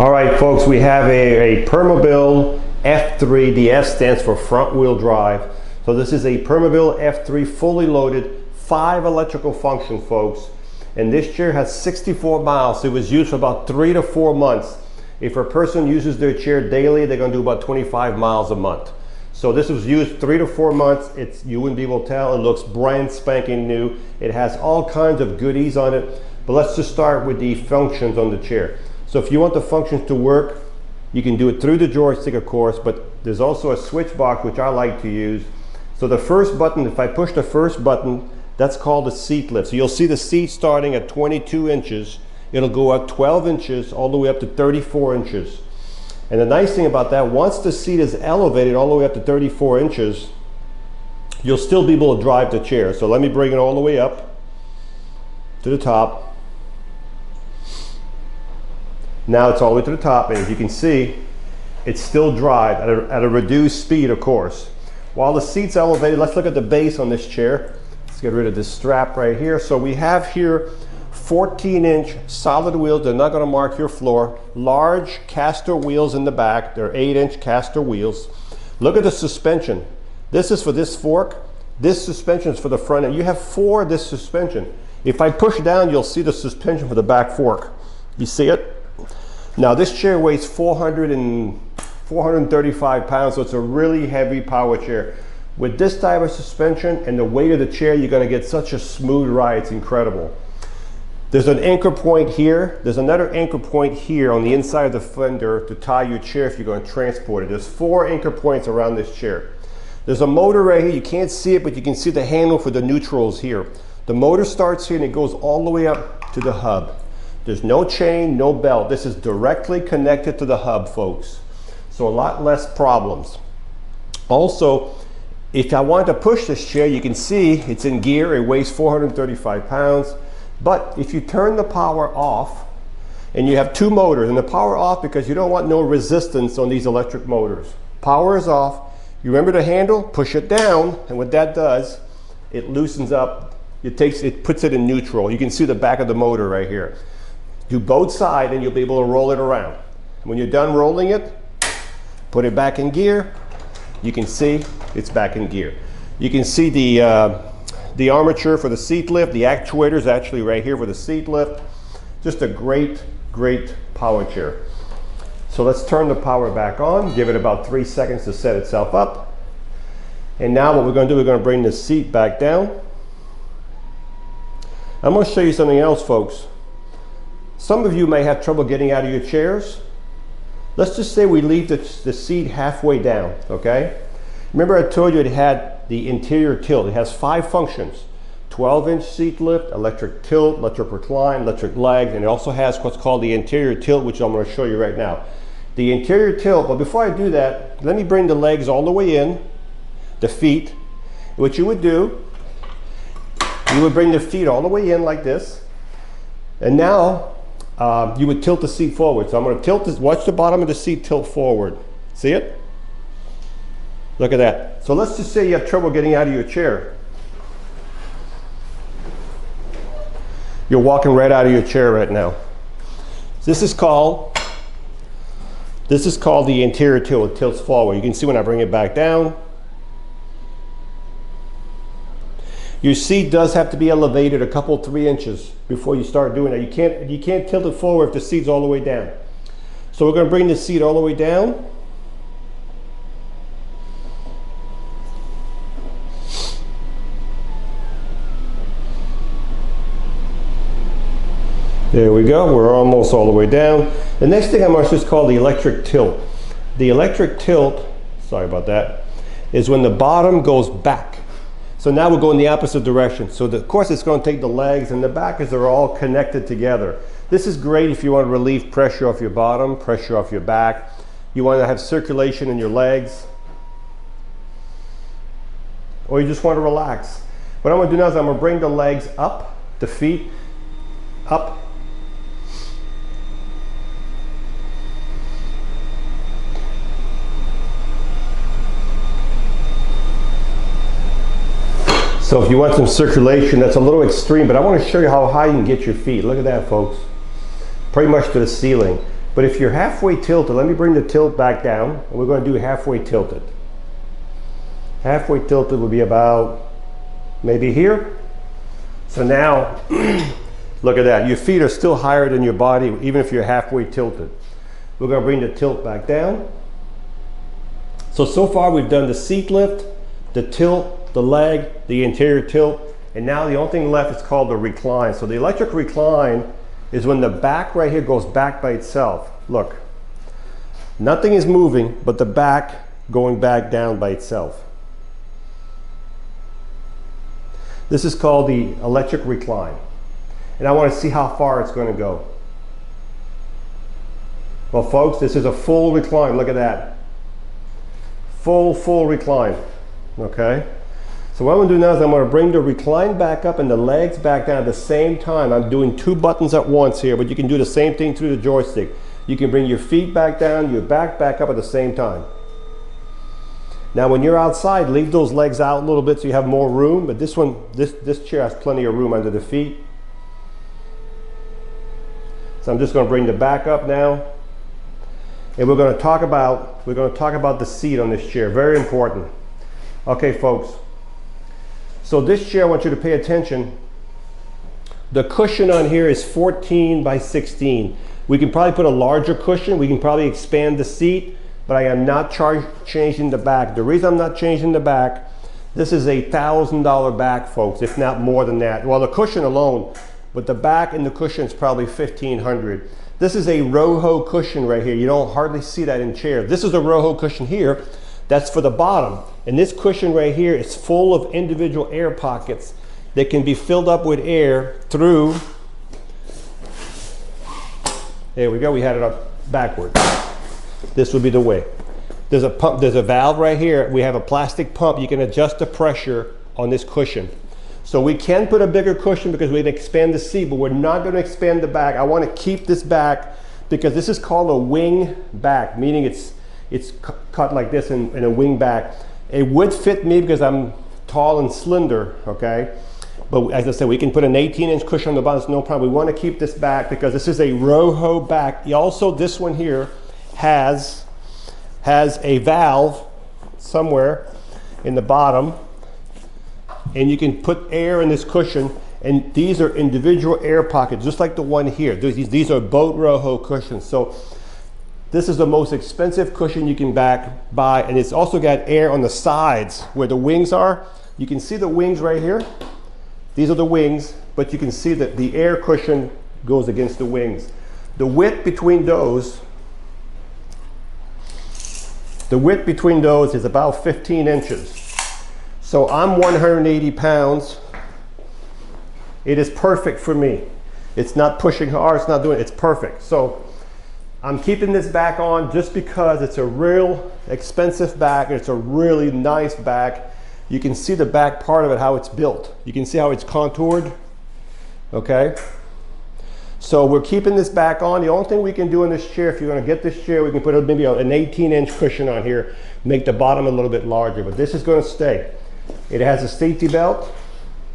All right, folks, we have a Permobil F3. The F stands for front wheel drive. So this is a Permobil F3 fully loaded, 5 electrical function, folks. And this chair has 64 miles. It was used for about 3 to 4 months. If a person uses their chair daily, they're gonna do about 25 miles a month. So this was used 3 to 4 months. You wouldn't be able to tell. It looks brand spanking new. It has all kinds of goodies on it. But let's just start with the functions on the chair. So if you want the functions to work, you can do it through the joystick, of course, but there's also a switch box, which I like to use. So the first button, if I push the first button, that's called the seat lift. So you'll see the seat starting at 22 inches. It'll go up 12 inches all the way up to 34 inches. And the nice thing about that, once the seat is elevated all the way up to 34 inches, you'll still be able to drive the chair. So let me bring it all the way up to the top. Now it's all the way to the top, and as you can see, it's still drive at a reduced speed, of course. While the seat's elevated, let's look at the base on this chair. Let's get rid of this strap right here. So we have here 14-inch solid wheels. They're not going to mark your floor. Large caster wheels in the back. They're 8-inch caster wheels. Look at the suspension. This is for this fork. This suspension is for the front end. You have 4 of this suspension. If I push down, you'll see the suspension for the back fork. You see it? Now this chair weighs 435 pounds, so it's a really heavy power chair. With this type of suspension and the weight of the chair, you're going to get such a smooth ride. It's incredible. There's an anchor point here. There's another anchor point here on the inside of the fender to tie your chair if you're going to transport it. There's 4 anchor points around this chair. There's a motor right here. You can't see it, but you can see the handle for the neutrals here. The motor starts here and it goes all the way up to the hub. There's no chain, no belt. This is directly connected to the hub, folks. So a lot less problems. Also, if I want to push this chair, you can see it's in gear. It weighs 435 pounds. But if you turn the power off, and you have 2 motors, and the power off because you don't want no resistance on these electric motors. Power is off. You remember the handle? Push it down, and what that does, it loosens up. It puts it in neutral. You can see the back of the motor right here. Do both sides and you'll be able to roll it around. When you're done rolling it, put it back in gear. You can see it's back in gear. You can see the armature for the seat lift. The actuator is actually right here for the seat lift. Just a great, great power chair. So let's turn the power back on. Give it about 3 seconds to set itself up. And now what we're going to do, we're going to bring the seat back down. I'm going to show you something else, folks. Some of you may have trouble getting out of your chairs. Let's just say we leave the seat halfway down, okay? Remember I told you it had the interior tilt. It has 5 functions. 12-inch seat lift, electric tilt, electric recline, electric legs, and it also has what's called the interior tilt, which I'm going to show you right now. The interior tilt, but before I do that, let me bring the legs all the way in, the feet. What you would do, you would bring the feet all the way in like this, and now you would tilt the seat forward. So I'm going to tilt this, watch the bottom of the seat tilt forward. See it? Look at that. So let's just say you have trouble getting out of your chair. You're walking right out of your chair right now. This is called the interior tilt. It tilts forward. You can see when I bring it back down. Your seat does have to be elevated a couple, 3 inches before you start doing that. You can't tilt it forward if the seat's all the way down. So we're going to bring the seat all the way down. There we go. We're almost all the way down. The next thing I'm going to just call the electric tilt. The electric tilt, sorry about that, is when the bottom goes back. So now we're going the opposite direction. So of course it's going to take the legs and the back as they're all connected together. This is great if you want to relieve pressure off your bottom, pressure off your back. You want to have circulation in your legs. Or you just want to relax. What I'm going to do now is I'm going to bring the legs up, the feet up. So if you want some circulation, that's a little extreme, but I want to show you how high you can get your feet. Look at that, folks. Pretty much to the ceiling. But if you're halfway tilted, let me bring the tilt back down, and we're going to do halfway tilted. Halfway tilted would be about maybe here. So now, look at that. Your feet are still higher than your body, even if you're halfway tilted. We're going to bring the tilt back down. So far we've done the seat lift, the tilt, the leg, the anterior tilt, and now the only thing left is called the recline. So the electric recline is when the back right here goes back by itself. Look, nothing is moving but the back going back down by itself. This is called the electric recline. And I want to see how far it's going to go. Well folks, this is a full recline. Look at that. Full recline. Okay? So what I'm going to do now is I'm going to bring the recline back up and the legs back down at the same time. I'm doing 2 buttons at once here, but you can do the same thing through the joystick. You can bring your feet back down, your back up at the same time. Now when you're outside, leave those legs out a little bit so you have more room, but this one, this chair has plenty of room under the feet. So I'm just going to bring the back up now. And we're going to talk about the seat on this chair. Very important. Okay folks. So this chair, I want you to pay attention. The cushion on here is 14 by 16. We can probably put a larger cushion. We can probably expand the seat, but I am not changing the back. The reason I'm not changing the back, this is a $1,000 back, folks, if not more than that. Well, the cushion alone, but the back and the cushion is probably $1,500. This is a Roho cushion right here. You don't hardly see that in chairs. This is a Roho cushion here. That's for the bottom. And this cushion right here is full of individual air pockets that can be filled up with air through. There we go. We had it up backwards. This would be the way. There's a pump. There's a valve right here. We have a plastic pump. You can adjust the pressure on this cushion. So we can put a bigger cushion because we can expand the seat, but we're not going to expand the back. I want to keep this back because this is called a wing back, meaning it's cut like this in a wing back. It would fit me because I'm tall and slender, okay? But as I said, we can put an 18-inch cushion on the bottom, no problem. We want to keep this back because this is a Roho back. Also, this one here has a valve somewhere in the bottom, and you can put air in this cushion, and these are individual air pockets, just like the one here. These are boat Roho cushions. So this is the most expensive cushion you can buy, and it's also got air on the sides where the wings are. You can see the wings right here. These are the wings, but you can see that the air cushion goes against the wings. The width between those is about 15 inches. So I'm 180 pounds. It is perfect for me. It's not pushing hard, it's not doing it, it's perfect. So I'm keeping this back on just because it's a real expensive back, and it's a really nice back. You can see the back part of it, how it's built. You can see how it's contoured, okay? So we're keeping this back on. The only thing we can do in this chair, if you're gonna get this chair, we can put maybe an 18-inch cushion on here, make the bottom a little bit larger, but this is gonna stay. It has a safety belt.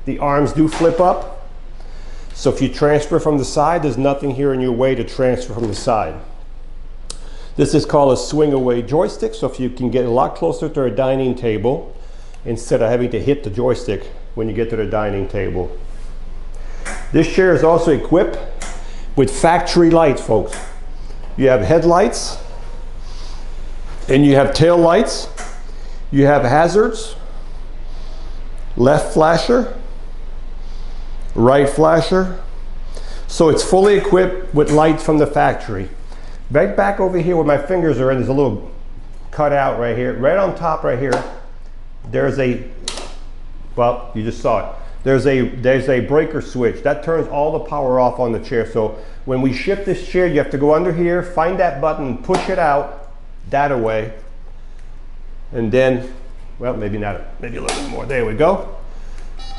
The arms do flip up. So if you transfer from the side, there's nothing here in your way to transfer from the side. This is called a swing away joystick, so if you can get a lot closer to a dining table instead of having to hit the joystick when you get to the dining table. This chair is also equipped with factory lights, folks. You have headlights, and you have tail lights, you have hazards, left flasher, right flasher. So it's fully equipped with lights from the factory. Right back over here where my fingers are in, there's a little cutout right here. Right on top right here, there's a, well, you just saw it. There's a breaker switch. That turns all the power off on the chair. So when we shift this chair, you have to go under here, find that button, push it out, that away. And then, well, maybe not, maybe a little bit more. There we go.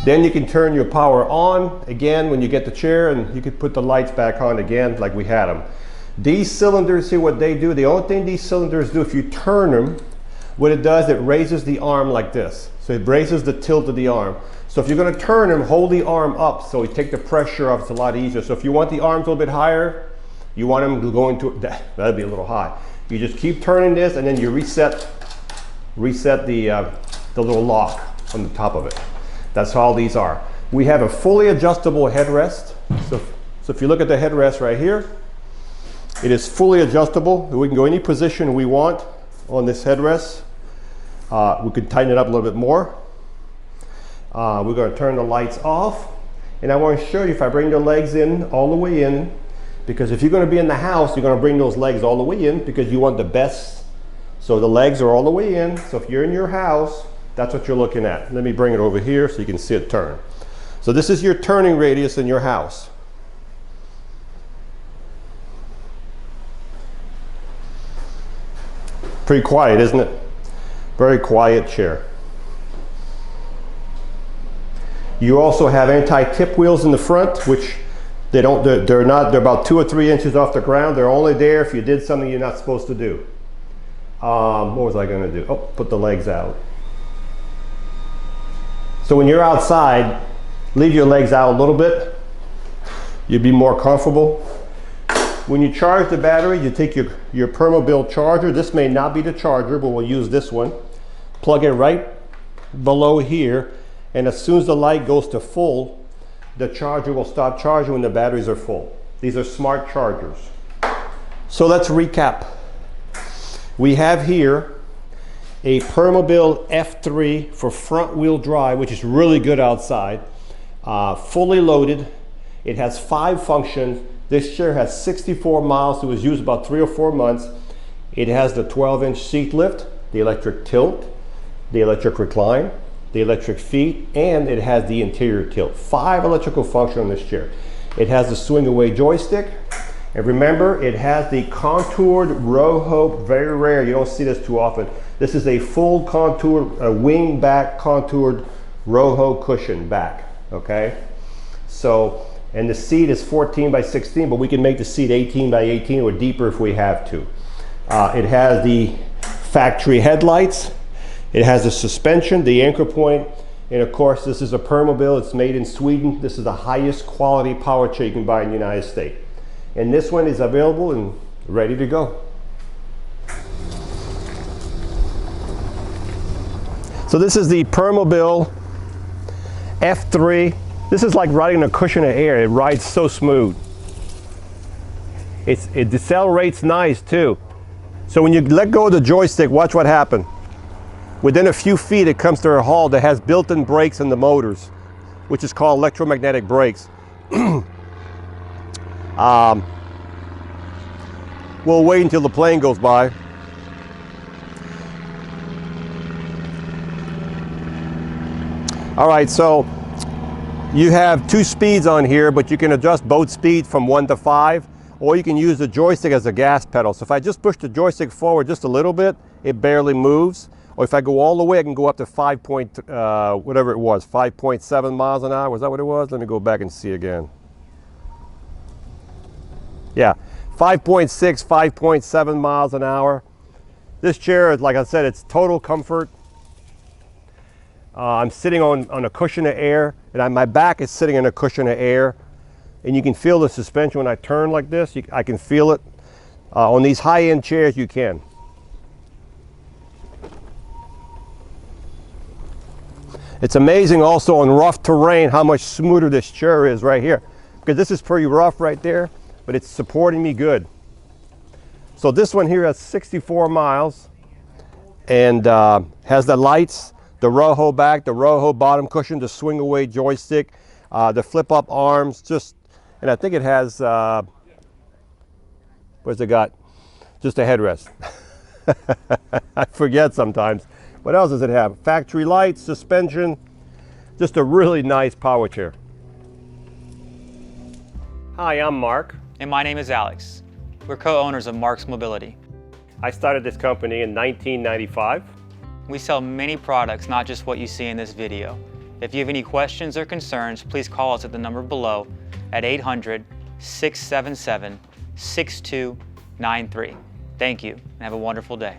Then you can turn your power on again when you get the chair, and you can put the lights back on again like we had them. These cylinders here, what they do, the only thing these cylinders do, if you turn them, what it does, it raises the arm like this. So it raises the tilt of the arm. So if you're going to turn them, hold the arm up so you take the pressure off. It's a lot easier. So if you want the arms a little bit higher, You want them to go into, that'd be a little high. You just keep turning this and then you reset the little lock on the top of it. That's all these are. We have a fully adjustable headrest. So if you look at the headrest right here, it is fully adjustable. We can go any position we want on this headrest. We could tighten it up a little bit more. We're going to turn the lights off. And I want to show you, if I bring the legs in, all the way in, because if you're going to be in the house, you're going to bring those legs all the way in because you want the best. So the legs are all the way in. So if you're in your house, that's what you're looking at. Let me bring it over here so you can see it turn. So this is your turning radius in your house. Pretty quiet, isn't it? Very quiet chair. You also have anti-tip wheels in the front, which they're about 2 or 3 inches off the ground. They're only there if you did something you're not supposed to do. What was I going to do? Oh, put the legs out. So when you're outside, leave your legs out a little bit. You'll be more comfortable. When you charge the battery, you take your Permobil charger. This may not be the charger, but we'll use this one. Plug it right below here, and as soon as the light goes to full, the charger will stop charging when the batteries are full. These are smart chargers. So let's recap. We have here a Permobil F3 for front wheel drive, which is really good outside. Fully loaded. It has 5 functions. This chair has 64 miles, so it was used about 3 or 4 months. It has the 12-inch seat lift, the electric tilt, the electric recline, the electric feet, and it has the interior tilt. 5 electrical functions on this chair. It has the swing away joystick. And remember, it has the contoured Roho, very rare, you don't see this too often. This is a full contoured, wing back contoured Roho cushion back, okay? So, and the seat is 14 by 16, but we can make the seat 18 by 18 or deeper if we have to. It has the factory headlights. It has the suspension, the anchor point, and of course this is a Permobil. It's made in Sweden. This is the highest quality power chair you can buy in the United States. And this one is available and ready to go. So this is the Permobil F3. This is like riding a cushion of air. It rides so smooth. It decelerates nice too. So when you let go of the joystick, watch what happens. Within a few feet, it comes to a halt. It has built-in brakes in the motors, which is called electromagnetic brakes. We'll wait until the plane goes by. All right, so you have 2 speeds on here, but you can adjust both speeds from 1 to 5, or you can use the joystick as a gas pedal. So if I just push the joystick forward just a little bit, it barely moves. Or if I go all the way, I can go up to 5.7 miles an hour. Was that what it was? Let me go back and see again. Yeah, 5.6, 5.7 miles an hour. This chair, like I said, it's total comfort. I'm sitting on a cushion of air, and my back is sitting in a cushion of air. And you can feel the suspension when I turn like this. I can feel it. On these high-end chairs, you can. It's amazing also on rough terrain how much smoother this chair is right here. Because this is pretty rough right there, but it's supporting me good. So this one here has 64 miles and has the lights, the Roho back, the Roho bottom cushion, the swing away joystick, the flip up arms, and I think it has, where's it got? Just a headrest. I forget sometimes. What else does it have? Factory lights, suspension, just a really nice power chair. Hi, I'm Mark. And my name is Alex. We're co-owners of Marc's Mobility. I started this company in 1995. We sell many products, not just what you see in this video. If you have any questions or concerns, please call us at the number below at 800-677-6293. Thank you, and have a wonderful day.